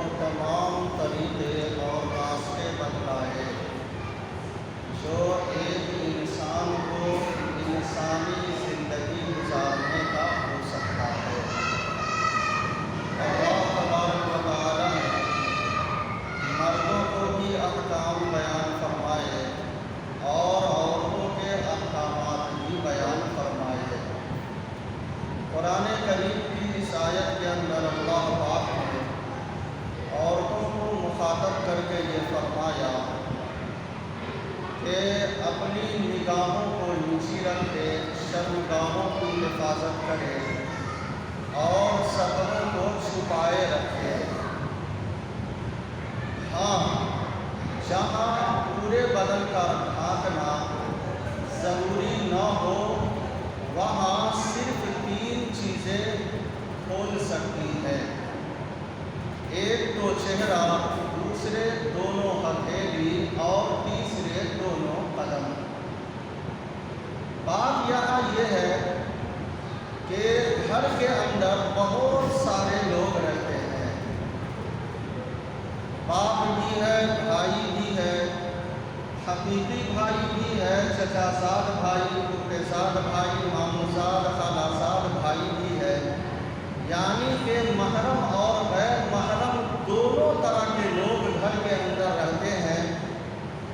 اور تمام طریقے اور راستے بتلائے جو ایک انسان کو انسانی زندگی گزارنے کا ہو سکتا ہے۔ اللہ تبارک و تعالیٰ نے مردوں کو بھی احکام بیان فرمائے اور عورتوں کے احکامات بھی بیان فرمائے۔ قرآن کریم کی اس آیت کے اندر اللہ پاک نے عورتوں کو مخاطب کر کے یہ فرمایا کہ اپنی نگاہوں کو نیچی رکھے، شرمگاہوں کی حفاظت کرے اور سطروں کو چھپائے رکھے۔ ہاں، جہاں پورے بدن کا ڈھانکنا ضروری نہ ہو وہاں صرف 3 چیزیں کھول سکتی ہیں، ایک تو چہرہ، دوسرے دونوں ہتھیلی اور تیسرے دونوں قدم۔ بات یہاں یہ ہے کہ گھر کے اندر بہت سارے لوگ رہتے ہیں، باپ بھی ہے، بھائی بھی ہے، حقیقی بھائی بھی ہے، چچا زاد بھائی، پھپھے زاد بھائی، ماموں زاد، خالہ زاد بھائی بھی ہے، یعنی کہ محرم اور غیر محرم دونوں طرح کے لوگ گھر کے اندر رہتے ہیں۔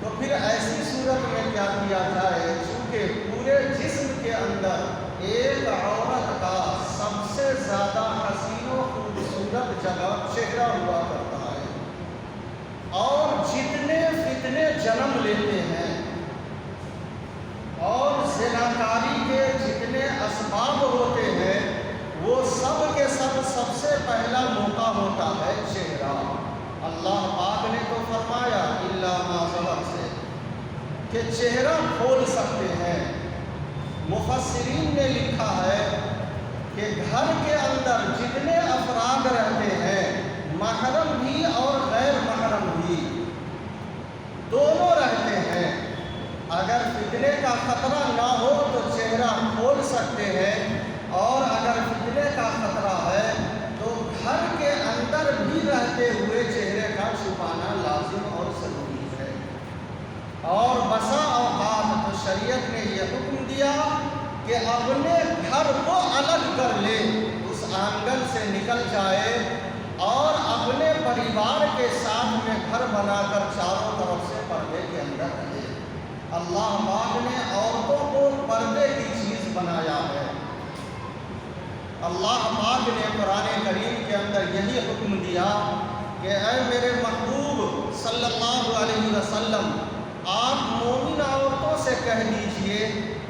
تو پھر ایسی صورت میں کیا کیا جائے؟ چونکہ پورے جسم کے اندر ایک عورت کا سب سے زیادہ حسین و خوبصورت جگہ چہرہ ہوا کرتا ہے، اور جتنے فتنے جنم لیتے ہیں اور زناکاری کے جتنے اسباب ہوتے ہیں وہ سب کے سب سے پہلا موقع ہوتا ہے چہرہ۔ اللہ پاک نے تو فرمایا الا ما ظہر سے کہ چہرہ کھول سکتے ہیں۔ مفسرین نے لکھا ہے کہ گھر کے اندر جتنے افراد رہتے ہیں، محرم بھی اور غیر محرم بھی دونوں رہتے ہیں، اگر فتنے کا خطرہ نہ ہو تو چہرہ کھول سکتے ہیں، اور اگر فتنے کا خطرہ ہے تو گھر کے اندر بھی رہتے ہوئے چہرے کا چھپانا لازم اور ضروری ہے۔ اور بسا اوقات تو شریعت نے یہ حکم دیا کہ اپنے گھر کو الگ کر لے، اس آنگن سے نکل جائے اور اپنے پریوار کے ساتھ میں گھر بنا کر چاروں طرف سے پردے کے اندر رہے۔ اللہ پاک نے عورتوں کو پردے کی چیز بنایا ہے۔ اللہ پاک نے قرآن کریم کے اندر یہی حکم دیا کہ اے میرے محبوب صلی اللہ علیہ وسلم، آپ مومن عورتوں سے کہہ دیجئے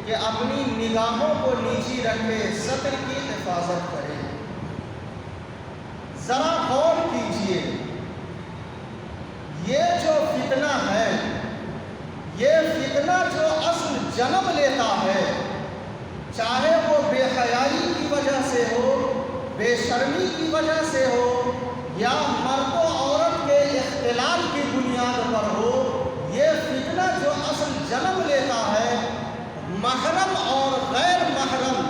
کہ اپنی نگاہوں کو نیچی رکھے، ستر کی حفاظت کرے۔ ذرا غور کیجئے، یہ جو فتنہ ہے، یہ فتنہ جو اصل جنم لیتا ہے، چاہے وہ بے حیائی کی وجہ سے ہو، بے شرمی کی وجہ سے ہو، یا مرد و عورت کے اختلاط کی بنیاد پر ہو، یہ فتنہ جو اصل جنم لیتا ہے، محرم اور غیر محرم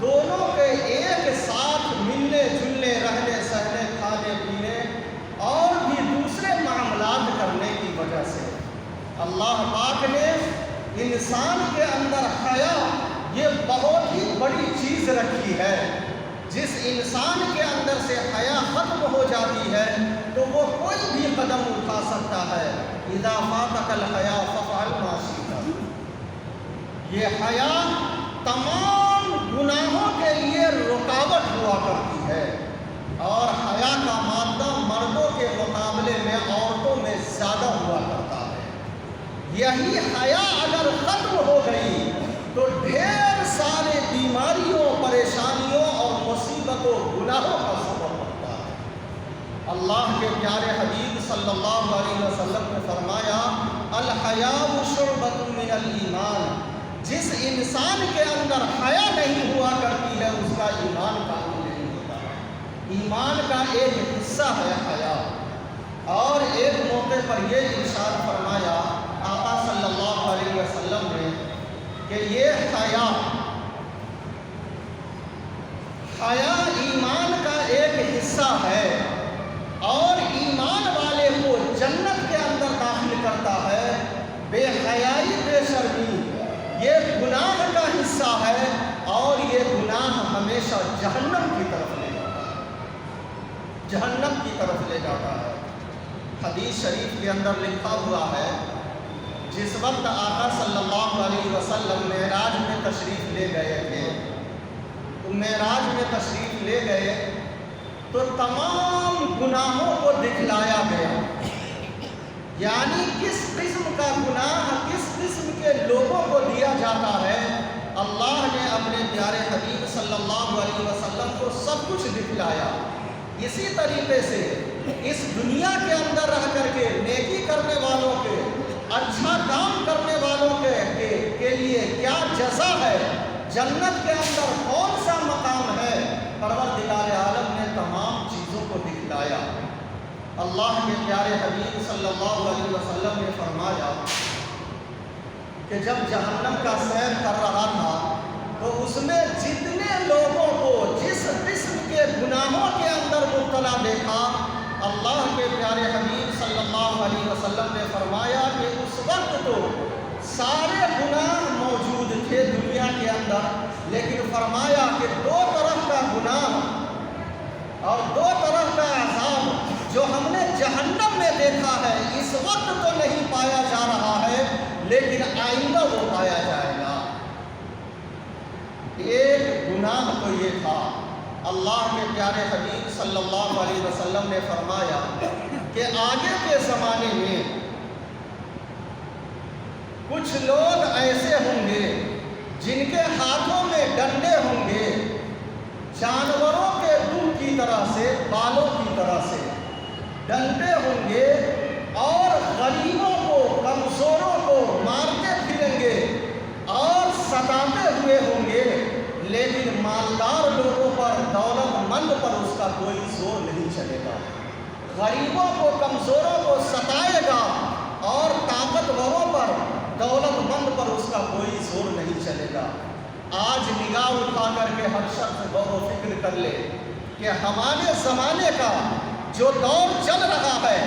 دونوں کے ایک ساتھ ملنے جلنے، رہنے سہنے، کھانے پینے اور بھی دوسرے معاملات کرنے کی وجہ سے۔ اللہ پاک نے انسان کے اندر حیا یہ بہت ہی بڑی چیز رکھی ہے۔ جس انسان کے اندر سے حیا ختم ہو جاتی ہے تو وہ کوئی بھی قدم اٹھا سکتا ہے۔ اذا فاتك الحیا فافعل ما شئت۔ یہ حیا تمام گناہوں کے لیے رکاوٹ ہوا کرتی ہے، اور حیا کا مادہ مردوں کے مقابلے میں عورتوں میں زیادہ ہوا کرتا ہے۔ یہی حیا اگر ختم ہو گئی تو ڈھیر سارے بیماریوں، پریشانیوں اور مصیبتوں، گناہوں کا سبب بنتا ہے۔ اللہ کے پیارے حبیب صلی اللہ علیہ وسلم نے فرمایا الحیاء شعبۃ من الایمان، جس انسان کے اندر حیا نہیں ہوا کرتی ہے اس کا ایمان کامل نہیں ہوتا۔ ایمان کا ایک حصہ ہے حیا۔ اور ایک موقع پر یہ ارشاد فرمایا آقا صلی اللہ علیہ وسلم نے کہ یہ حیا ایمان کا ایک حصہ ہے، اور ایمان ایسا ہے اور یہ گناہ ہمیشہ جہنم کی طرف لے جاتا ہے، جہنم کی طرف لے جاتا ہے۔ حدیث شریف کے اندر لکھا ہوا ہے، جس وقت آقا صلی اللہ علیہ وسلم معراج میں تشریف لے گئے تھے، تو معراج میں تشریف لے گئے تو تمام گناہوں کو دکھلایا گیا، یعنی کس قسم کا گناہ کس قسم کے لوگوں کو دیا جاتا ہے، اللہ نے اپنے پیارے حبیب صلی اللہ علیہ وسلم کو سب کچھ دکھلایا۔ اسی طریقے سے اس دنیا کے اندر رہ کر کے نیکی کرنے والوں کے، اچھا کام کرنے والوں کے لیے کیا جزا ہے، جنت کے اندر کون سا مقام ہے، پروردگار عالم نے تمام چیزوں کو دکھلایا۔ اللہ کے پیارے حبیب صلی اللہ علیہ وسلم نے فرمایا کہ جب جہنم کا سیر کر رہا تھا تو اس میں جتنے لوگوں کو جس قسم کے گناہوں کے اندر مبتلا دیکھا، اللہ کے پیارے حبیب صلی اللہ علیہ وسلم نے فرمایا کہ اس وقت تو سارے گناہ موجود تھے دنیا کے اندر، لیکن فرمایا کہ دو طرح کا گناہ اور دو طرح کا عذاب جو ہم نے جہنم میں دیکھا ہے اس وقت تو نہیں پایا جا رہا ہے، لیکن آئندہ وہ پایا جائے گا۔ ایک گناہ تو یہ تھا، اللہ کے پیارے حبیب صلی اللہ علیہ وسلم نے فرمایا کہ آگے کے زمانے میں کچھ لوگ ایسے ہوں گے جن کے ہاتھوں میں ڈنڈے ہوں گے، جانوروں کے دم کی طرح سے، بالوں کی طرح سے ڈنڈے ہوں گے، اور غریبوں کو، کمزوروں کو مارتے پھریں گے اور ستاتے ہوئے ہوں گے، لیکن مالدار لوگوں پر، دولت مند پر اس کا کوئی زور نہیں چلے گا۔ غریبوں کو، کمزوروں کو ستائے گا اور طاقتوروں پر، دولت مند پر اس کا کوئی زور نہیں چلے گا۔ آج نگاہ اٹھا کر کے ہر شخص غور و فکر کر لے کہ ہمارے زمانے کا جو دور چل رہا ہے،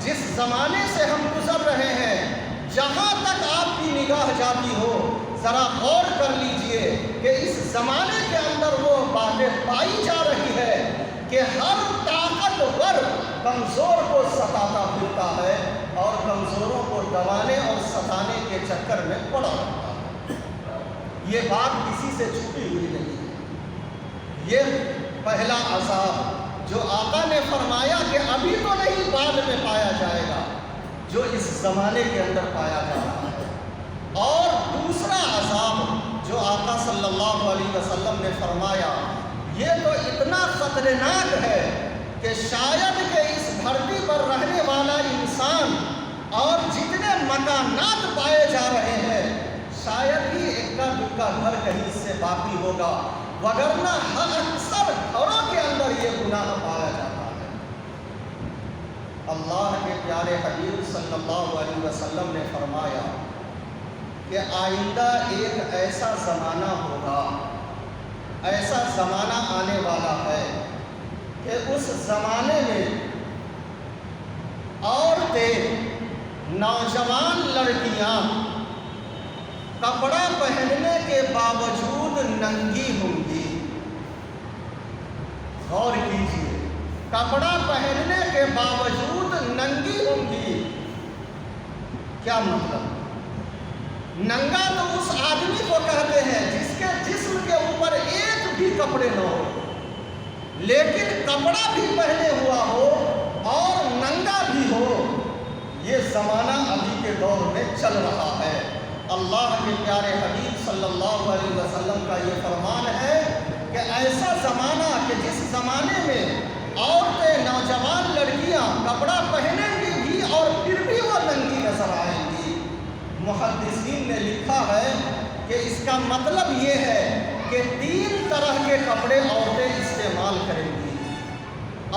جس زمانے سے ہم گزر رہے ہیں، جہاں تک آپ کی نگاہ جاتی ہو ذرا غور کر لیجئے کہ اس زمانے کے اندر وہ باتیں پائی جا رہی ہے کہ ہر طاقتور کمزور کو ستاتا پھرتا ہے اور کمزوروں کو دبانے اور ستانے کے چکر میں پڑا رہتا ہے۔ یہ بات کسی سے چھپی ہوئی نہیں ہے۔ یہ پہلا عذاب جو آقا نے فرمایا کہ ابھی تو نہیں، بعد میں پایا جائے گا، جو اس زمانے کے اندر پایا جا رہا ہے۔ اور دوسرا عذاب جو آقا صلی اللہ علیہ وسلم نے فرمایا، یہ تو اتنا خطرناک ہے کہ شاید کہ اس دھرتی پر رہنے والا انسان اور جتنے مکانات پائے جا رہے ہیں، شاید ہی اکا دکا گھر کہیں سے باقی ہوگا، وگرنہ ہر اکثر گھروں کے اندر یہ گناہ پایا جاتا ہے۔ اللہ کے پیارے حبیب صلی اللہ علیہ وسلم نے فرمایا کہ آئندہ ایک ایسا زمانہ ہوگا، ایسا زمانہ آنے والا ہے کہ اس زمانے میں عورتیں، نوجوان لڑکیاں کپڑا پہننے کے باوجود ننگی ہوں گی۔ غور کیجیے، کپڑا پہننے کے باوجود ننگی ہوں گی، کیا مطلب؟ ننگا تو اس آدمی کو کہتے ہیں جس کے جسم کے اوپر ایک بھی کپڑے نہ ہو، لیکن کپڑا بھی پہنے ہوا ہو اور ننگا بھی ہو، یہ زمانہ ابھی کے دور میں چل رہا ہے۔ اللہ کے پیارے حبیب صلی اللہ علیہ وسلم کا یہ فرمان ہے کہ ایسا زمانہ کہ جس زمانے میں عورتیں، نوجوان لڑکیاں کپڑا پہنیں گی بھی اور پھر بھی وہ ننگی نظر آئیں گی۔ محدثین نے لکھا ہے کہ اس کا مطلب یہ ہے کہ 3 طرح کے کپڑے عورتیں استعمال کریں گی،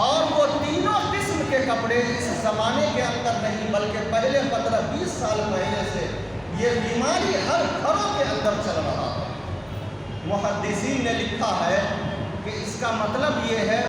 اور وہ تینوں قسم کے کپڑے اس زمانے کے اندر نہیں بلکہ پہلے 15-20 سال پہلے سے یہ بیماری ہر گھروں کے اندر چل رہا ہے۔ محدثین نے لکھا ہے کہ اس کا مطلب یہ ہے